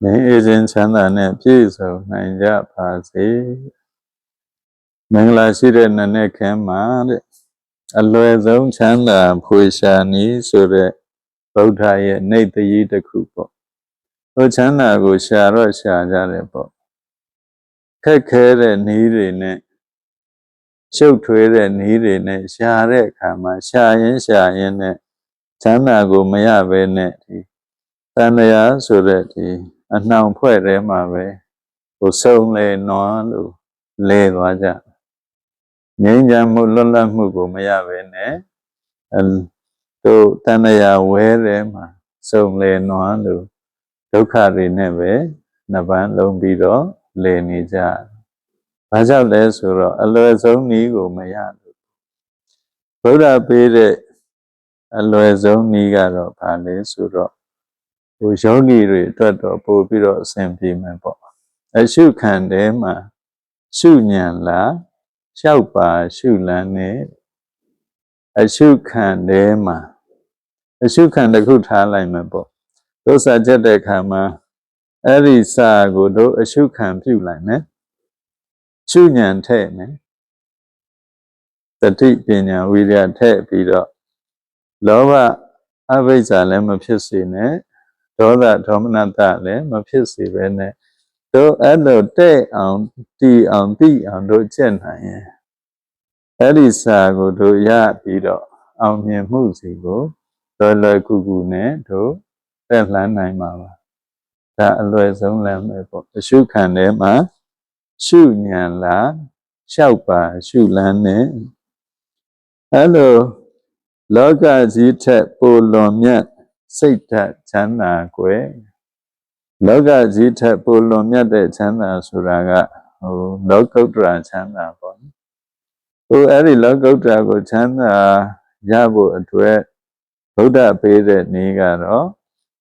ငြိမ်းအေးခြင်းချမ်းသာနဲ့ပြည့်စုံနိုင်ကြပါစေမင်္ဂလာရှိတဲ့နနေ့ခင်းမှာတဲ့အလွယ်ဆုံးချမ်းသာဖွေရှာနည်းဆိုတဲ့ဗုဒ္ဓရဲ့နေတ္တိတစ်ခုပေါ့ဟိုချမ်းသာကိုရှာတော့ရှာကြတယ်ပေါ့ခက်ခဲတဲ့နည်းတွေနဲ့ရှုပ်ထွေးတဲ့နည်းတွေနဲ့ရှာတဲ့အခါမှာရှာရင်နဲ့ချမ်းသာကိုမရဘဲနဲ့ဒီတန်တရားဆိုတဲ့ဒီအနှောင်ဖွဲ့ထဲမှာပဲဟိုဆုံးလေနွားလို့လဲသွားကြငြိမ်းချမ်းမှုလွတ်လပ်မှုကိုမရဘဲနဲ့တို့တန်တရားဝဲထဲမှာဆုံးလေနွားလို့ဒုက္ခတွေနဲ့ပဲနှစ်ပန်းလုံးပြီးတော့လဲနေကြဘာကြောင့်လဲဆိုတော့အလွယ်ဆုံးနည်းကိုမရလို့ဗုဒ္ဓပေးတဲ့အလွယ်ဆုံးနည်းကတော့ဘာလဲဆိုတော့ဟိုယောဂီတွေအတွက်တော့ပို့ပြီးတော့အဆင်ပြေမယ်ပေါ့အရှုခံထဲမှာရှုဉဏ်လားလျှောက်ပါရှုလန်းနဲ့အရှုခံထဲမှာအရှုခံတစ်ခုထားလိုက်မယ်ပေါ့တို့စာချက်တဲ့ခါမှာအဲ့ဒီစာကိုတို့အရှုခံပြုလိုက်မယ်ရှုဉဏ်ထဲ့မယ်တတိပညာဝိရိယထည့်ပြီးတော့လောဘအဘိဇ္ဇာလည်းမဖြစ်စေနဲ့ဒေါသဒေါမနတလည်းမဖြစ်စေပဲနဲ့တို့အဲ့လိုတဲ့အောင်တီအောင်သိအောင်တို့ကျင့်နိုင်ရင်အဲ့ဒီစာကိုတို့ရပြီးတော့အောင်မြင်မှုစီကိုလွယ်ကူကူနဲ့တို့တက်လှမ်းနိုင်မှာပါဒါအလွယ်ဆုံးလမ်းပဲပေါ့အရှုခံထဲမှာရှုဉဏ်လားလျှောက်ပါရှုလန်းနဲ့အဲ့လိုလောကကြီးထက်ပိုလွန်မြတ်စိတ်ဓာတ်ချမ်းသာကွယ်လောကကြီးထက်ပိုလွန်မြတ်တဲ့ချမ်းသာဆိုတာကဟိုလောကုတ္တရာချမ်းသာပေါ့ဟိုအဲ့ဒီလောကုတ္တရာကိုချမ်းသာရဖို့အတွက်ဗုဒ္ဓပေးတဲ့နည်းကတော့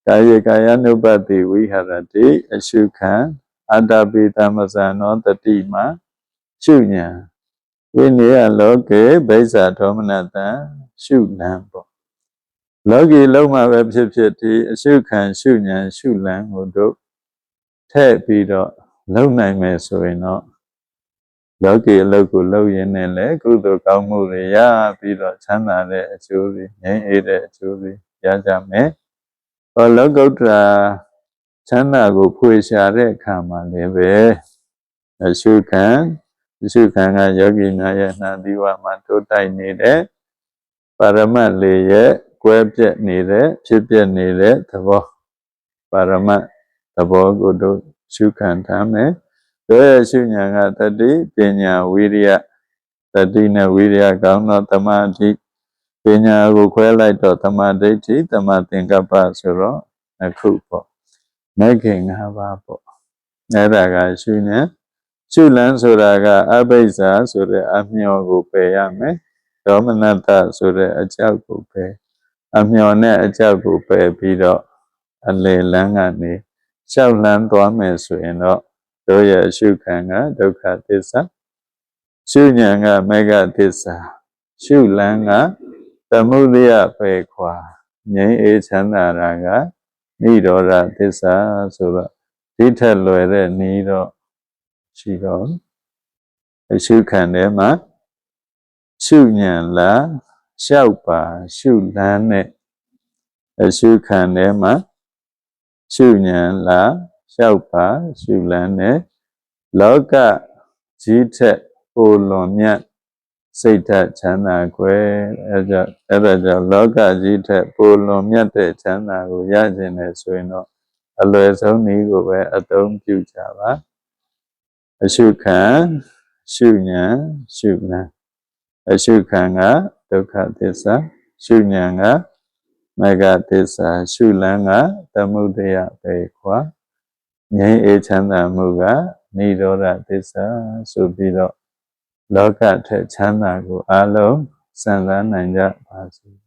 ကာယကာယ ानु ပတိဝိဟရတိအရှုခံအတ္တပိတမဇာနောတတိမှာရှုဉဏ်ဝိနည်းလောကေဘိဇ္ဇာဒေါမနတံရှုလန်းပေါ့လောကီလုံးမှာပဲဖြစ်ဖြစ်ဒီအရှုခံရှုဉဏ်ရှုလန်းကိုတို့ထည့်ပြီးတော့လုံနိုင်မယ်ဆိုရင်တော့လောကီအလုပ်ကိုလုပ်ရင်းနဲ့လည်းကုသိုလ်ကောင်းမှုတွေရပြီးတော့ချမ်းသာတဲ့အကျိုးတွေငြိမ်းအေးတဲ့အကျိုးတွေရကြမယ်။ဟောလောကုတ္တရာချမ်းသာကိုဖွေရှာတဲ့အခါမှာလည်းပဲအရှုခံကယောဂီများရဲ့နှံသီးဝါမှာတိုးတိုက်နေတဲ့ပါရမတ်လေးရဲ့ကွဲပြက်နေတဲ့ဖြစ်ပြနေတဲ့သဘောပါရမတ်သဘောကိုတို့ရှုခံထားမယ်တို့ရဲ့ရှုဉဏ်ကတတိပညာဝိရိယတတိနဲ့ဝိရိယကောင်းတော့သမာဓိပညာကိုခွဲလိုက်တော့သမာဓိဋ္ဌိသမာသင်္ကပ္ပဆိုတော့အခုပေါ့မဲ့ခင်၅ပါးပေါ့အဲ့ဒါကရှုဉဏ်ရှုလန်းဆိုတာကအဘိဇ္ဇာဆိုတဲ့အမျှော်ကိုပယ်ရမယ်ဒေါမနတဆိုတဲ့အကြောက်ကိုပယ်အမျှော်နဲ့အကြောက်ကိုပယ်ပြီးတော့အလေလန်းကနေလျှောက်လန်းသွားမယ်ဆိုရင်တော့တို့ရဲ့အရှုခံကဒုက္ခသစ္စာရှုဉဏ်ကမေဃသစ္စာရှုလန်းကသမုဒယပယ်ခွာငြိမ်းအေးချမ်းသာတာကနိရောဓသစ္စာဆိုတော့ဒီထက်လွယ်တဲ့နည်းတော့ရှိတော့အရှုခံထဲမှာရှုဉဏ်လားလျှောက်ပါရှုလန်းနဲ့အရှုခံထဲမှာရှုဉဏ်လားလျှောက်ပါရှုလန်းနဲ့လောကကြီးထက်ပိုလွန်မြတ်စိတ်ဓာတ်ချမ်းသာကွယ်အဲ့ဒါကြောင့်လောကကြီးထက်ပိုလွန်မြတ်တဲ့ချမ်းသာကိုရခြင်းနဲ့ဆိုရင်တော့အလွယ်ဆုံးနည်းကိုပဲအသုံးပြုကြပါအရှုခံရှုဉဏ်ရှုလန်းအရှုခံကဒုက္ခသစ္စာရှုဉဏ်ကမေဃသစ္စာရှုလန်းကသမုဒယပယ်ခွာငြိမ်းအေးချမ်းသာမှုကနိရောဓသစ္စာဆိုပြီးတော့လောကထက်ချမ်းသာကိုအလုံးစံစားနိုင်ကြပါစေ